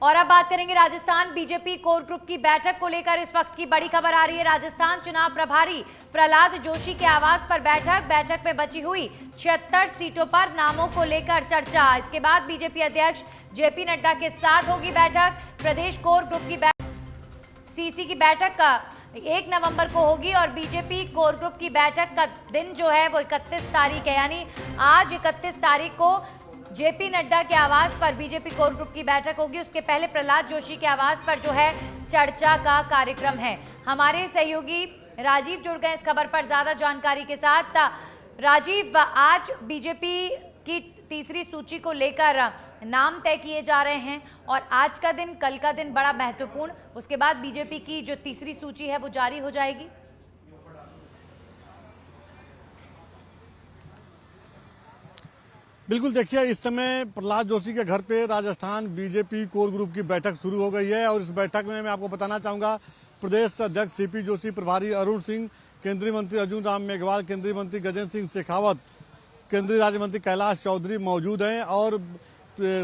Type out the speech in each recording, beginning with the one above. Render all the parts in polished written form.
और अब बात करेंगे राजस्थान बीजेपी कोर ग्रुप की बैठक को लेकर। इस वक्त की बड़ी खबर आ रही है। राजस्थान चुनाव प्रभारी प्रहलाद जोशी के आवास पर बैठक में बची हुई 76 सीटों पर नामों को लेकर चर्चा। इसके बाद बीजेपी अध्यक्ष जेपी नड्डा के साथ होगी बैठक। प्रदेश कोर ग्रुप की सीसी की बैठक का 1 नवंबर को होगी और बीजेपी कोर ग्रुप की बैठक का दिन जो है वो 31 तारीख है, यानी आज 31 तारीख को जेपी नड्डा के आवास पर बीजेपी कोर ग्रुप की बैठक होगी। उसके पहले प्रहलाद जोशी के आवास पर जो है चर्चा का कार्यक्रम है। हमारे सहयोगी राजीव जुड़ गए इस खबर पर ज्यादा जानकारी के साथ। राजीव, आज बीजेपी की तीसरी सूची को लेकर नाम तय किए जा रहे हैं और आज का दिन, कल का दिन बड़ा महत्वपूर्ण, उसके बाद बीजेपी की जो तीसरी सूची है वो जारी हो जाएगी। बिल्कुल, देखिए इस समय प्रहलाद जोशी के घर पे राजस्थान बीजेपी कोर ग्रुप की बैठक शुरू हो गई है और इस बैठक में मैं आपको बताना चाहूंगा प्रदेश अध्यक्ष सीपी जोशी, प्रभारी अरुण सिंह, केंद्रीय मंत्री अर्जुन राम मेघवाल, केंद्रीय मंत्री गजेंद्र सिंह शेखावत, केंद्रीय राज्य मंत्री कैलाश चौधरी मौजूद हैं और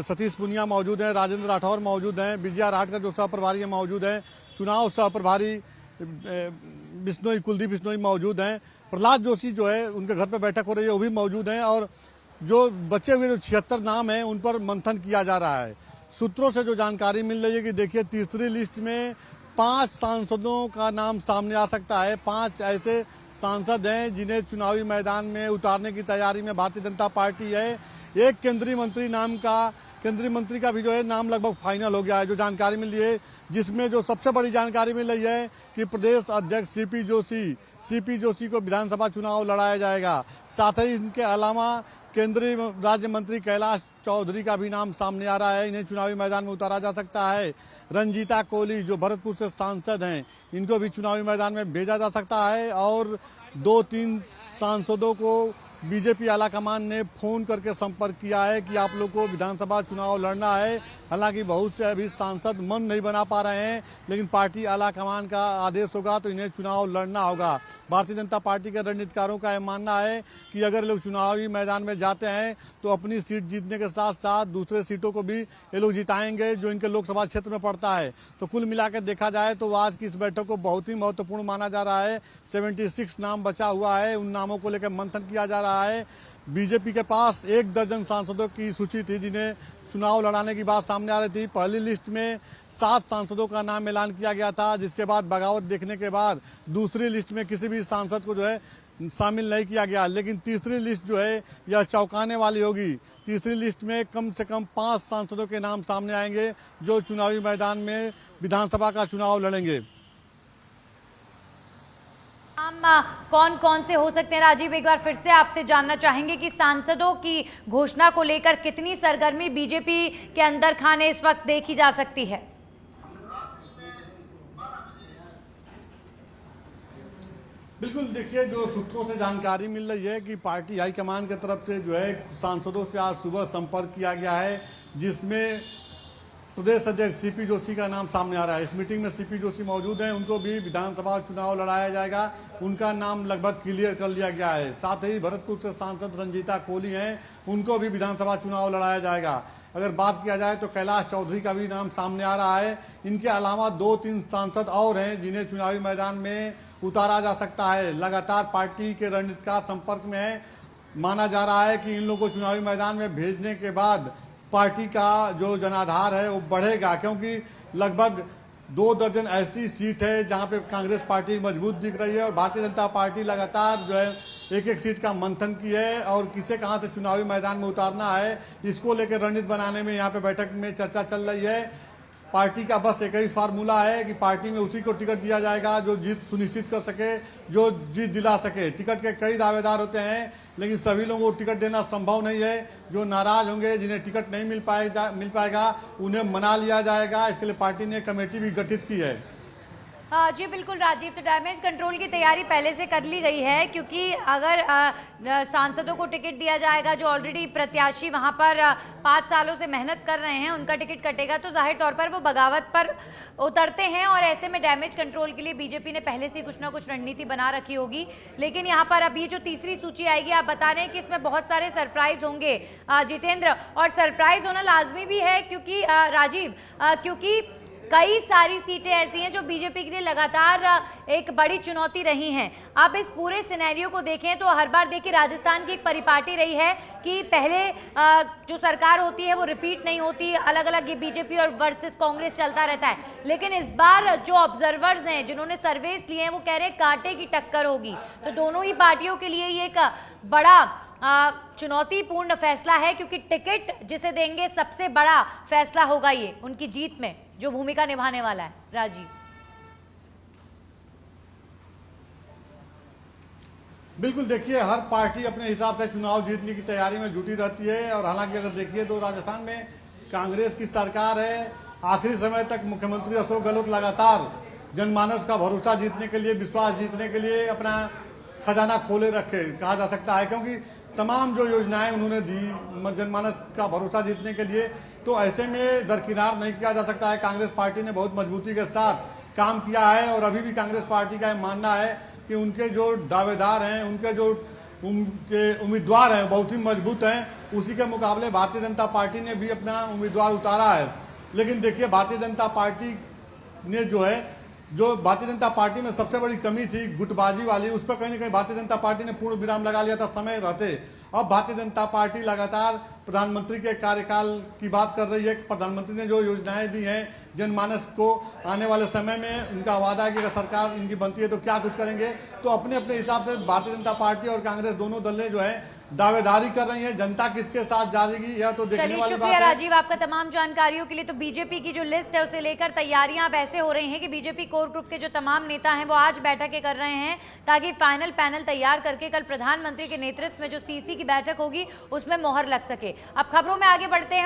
सतीश पुनिया मौजूद हैं, राजेंद्र राठौर मौजूद हैं, विजया राठकर जो सह प्रभारी मौजूद हैं, चुनाव सह प्रभारी कुलदीप बिश्नोई मौजूद हैं। प्रहलाद जोशी जो है उनके घर पर बैठक हो रही है, वो भी मौजूद हैं और जो बचे हुए जो 76 नाम हैं उन पर मंथन किया जा रहा है। सूत्रों से जो जानकारी मिल रही है कि देखिए तीसरी लिस्ट में 5 सांसदों का नाम सामने आ सकता है। 5 ऐसे सांसद हैं जिन्हें चुनावी मैदान में उतारने की तैयारी में भारतीय जनता पार्टी है। एक केंद्रीय मंत्री का भी जो है नाम लगभग फाइनल हो गया है, जो जानकारी मिली है, जिसमें जो सबसे बड़ी जानकारी मिल रही है कि प्रदेश अध्यक्ष सीपी जोशी को विधानसभा चुनाव लड़ाया जाएगा। साथ ही इनके अलावा केंद्रीय राज्य मंत्री कैलाश चौधरी का भी नाम सामने आ रहा है, इन्हें चुनावी मैदान में उतारा जा सकता है। रंजीता कोली जो भरतपुर से सांसद हैं, इनको भी चुनावी मैदान में भेजा जा सकता है और 2-3 सांसदों को बीजेपी आलाकमान ने फोन करके संपर्क किया है कि आप लोग को विधानसभा चुनाव लड़ना है। हालांकि बहुत से अभी सांसद मन नहीं बना पा रहे हैं, लेकिन पार्टी आलाकमान का आदेश होगा तो इन्हें चुनाव लड़ना होगा। भारतीय जनता पार्टी के रणनीतिकारों का यह मानना है कि अगर लोग चुनावी मैदान में जाते हैं तो अपनी सीट जीतने के साथ साथ दूसरे सीटों को भी ये लोग जिताएंगे जो इनके लोकसभा क्षेत्र में पड़ता है। तो कुल मिलाकर देखा जाए तो आज की इस बैठक को बहुत ही महत्वपूर्ण माना जा रहा है। 76 नाम बचा हुआ है, उन नामों को लेकर मंथन किया जा रहा है। बीजेपी के पास 1 दर्जन सांसदों की सूची थी जिन्हें चुनाव लड़ाने की बात सामने आ रही थी। पहली लिस्ट में 7 सांसदों का नाम ऐलान किया गया था, जिसके बाद बगावत देखने के बाद दूसरी लिस्ट में किसी भी सांसद को जो है शामिल नहीं किया गया। लेकिन तीसरी लिस्ट जो है यह चौंकाने वाली होगी। तीसरी लिस्ट में कम से कम 5 सांसदों के नाम सामने आएंगे जो चुनावी मैदान में विधानसभा का चुनाव लड़ेंगे। कौन कौन से हो सकते हैं राजीव, एक बार फिर से आपसे जानना चाहेंगे कि सांसदों की घोषणा को लेकर कितनी सरगर्मी बीजेपी के अंदर खाने इस वक्त देखी जा सकती है? बिल्कुल, देखिए जो सूत्रों से जानकारी मिल रही है कि पार्टी हाईकमान की तरफ से जो है सांसदों से आज सुबह संपर्क किया गया है, जिसमें प्रदेश अध्यक्ष सीपी जोशी का नाम सामने आ रहा है। इस मीटिंग में सीपी जोशी मौजूद हैं, उनको भी विधानसभा चुनाव लड़ाया जाएगा, उनका नाम लगभग क्लियर कर लिया गया है। साथ ही भरतपुर से सांसद रंजीता कोली हैं, उनको भी विधानसभा चुनाव लड़ाया जाएगा। अगर बात किया जाए तो कैलाश चौधरी का भी नाम सामने आ रहा है। इनके अलावा 2-3 सांसद और हैं जिन्हें चुनावी मैदान में उतारा जा सकता है। लगातार पार्टी के रणनीतिकार संपर्क में है। माना जा रहा है कि इन लोगों को चुनावी मैदान में भेजने के बाद पार्टी का जो जनाधार है वो बढ़ेगा, क्योंकि लगभग 2 दर्जन ऐसी सीट है जहां पे कांग्रेस पार्टी मजबूत दिख रही है और भारतीय जनता पार्टी लगातार जो है एक सीट का मंथन की है और किसे कहां से चुनावी मैदान में उतारना है, इसको लेकर रणनीति बनाने में यहाँ पे बैठक में चर्चा चल रही है। पार्टी का बस एक ही फार्मूला है कि पार्टी में उसी को टिकट दिया जाएगा जो जीत सुनिश्चित कर सके, जो जीत दिला सके। टिकट के कई दावेदार होते हैं, लेकिन सभी लोगों को टिकट देना संभव नहीं है। जो नाराज होंगे, जिन्हें टिकट नहीं मिल पाएगा, उन्हें मना लिया जाएगा। इसके लिए पार्टी ने कमेटी भी गठित की है। जी बिल्कुल राजीव, तो डैमेज कंट्रोल की तैयारी पहले से कर ली गई है, क्योंकि अगर सांसदों को टिकट दिया जाएगा जो ऑलरेडी प्रत्याशी वहां पर 5 सालों से मेहनत कर रहे हैं, उनका टिकट कटेगा तो जाहिर तौर पर वो बगावत पर उतरते हैं, और ऐसे में डैमेज कंट्रोल के लिए बीजेपी ने पहले से कुछ ना कुछ रणनीति बना रखी होगी। लेकिन यहाँ पर अभी जो तीसरी सूची आएगी, आप बता रहे हैं कि इसमें बहुत सारे सरप्राइज होंगे जितेंद्र, और सरप्राइज होना लाजमी भी है क्योंकि राजीव, क्योंकि कई सारी सीटें ऐसी हैं जो बीजेपी के लिए लगातार एक बड़ी चुनौती रही हैं। अब इस पूरे सिनेरियो को देखें तो हर बार देखिए राजस्थान की एक परिपाटी रही है कि पहले जो सरकार होती है वो रिपीट नहीं होती, अलग अलग ये बीजेपी और वर्सेस कांग्रेस चलता रहता है। लेकिन इस बार जो ऑब्जर्वर्स हैं, जिन्होंने सर्वेस लिए हैं, वो कह रहे हैं कांटे की टक्कर होगी। तो दोनों ही पार्टियों के लिए ये एक बड़ा चुनौतीपूर्ण फैसला है, क्योंकि टिकट जिसे देंगे सबसे बड़ा फैसला होगा ये उनकी जीत में जो भूमिका निभाने वाला है। राजीव, बिल्कुल, देखिए हर पार्टी अपने हिसाब से चुनाव जीतने की तैयारी में जुटी रहती है। और हालांकि अगर देखिए तो राजस्थान में कांग्रेस की सरकार है, आखिरी समय तक मुख्यमंत्री अशोक गहलोत लगातार जनमानस का भरोसा जीतने के लिए, विश्वास जीतने के लिए अपना खजाना खोले रखे कहा जा सकता है, क्योंकि तमाम जो योजनाएं उन्होंने दी जनमानस का भरोसा जीतने के लिए, तो ऐसे में दरकिनार नहीं किया जा सकता है। कांग्रेस पार्टी ने बहुत मजबूती के साथ काम किया है और अभी भी कांग्रेस पार्टी का मानना है कि उनके जो दावेदार हैं, उनके जो उम्मीदवार हैं बहुत ही मजबूत हैं। उसी के मुकाबले भारतीय जनता पार्टी ने भी अपना उम्मीदवार उतारा है। लेकिन देखिए भारतीय जनता पार्टी ने जो भारतीय जनता पार्टी में सबसे बड़ी कमी थी गुटबाजी वाली, उस पर कहीं ना कहीं भारतीय जनता पार्टी ने पूर्ण विराम लगा लिया था समय रहते। अब भारतीय जनता पार्टी लगातार प्रधानमंत्री के कार्यकाल की बात कर रही है। प्रधानमंत्री ने जो योजनाएं दी हैं जनमानस को, आने वाले समय में उनका वादा है कि अगर सरकार इनकी बनती है तो क्या कुछ करेंगे। तो अपने अपने हिसाब से भारतीय जनता पार्टी और कांग्रेस दोनों दलें जो है दावेदारी कर रही है। जनता किसके साथ जाएगी यह तो देखने वाली बात है। शुक्रिया राजीव आपका तमाम जानकारियों के लिए। तो बीजेपी की जो लिस्ट है उसे लेकर तैयारियां अब ऐसे हो रही हैं कि बीजेपी कोर ग्रुप के जो तमाम नेता हैं वो आज बैठकें कर रहे हैं ताकि फाइनल पैनल तैयार करके कल प्रधानमंत्री के नेतृत्व में जो सीसी की बैठक होगी उसमें मोहर लग सके। अब खबरों में आगे बढ़ते हैं।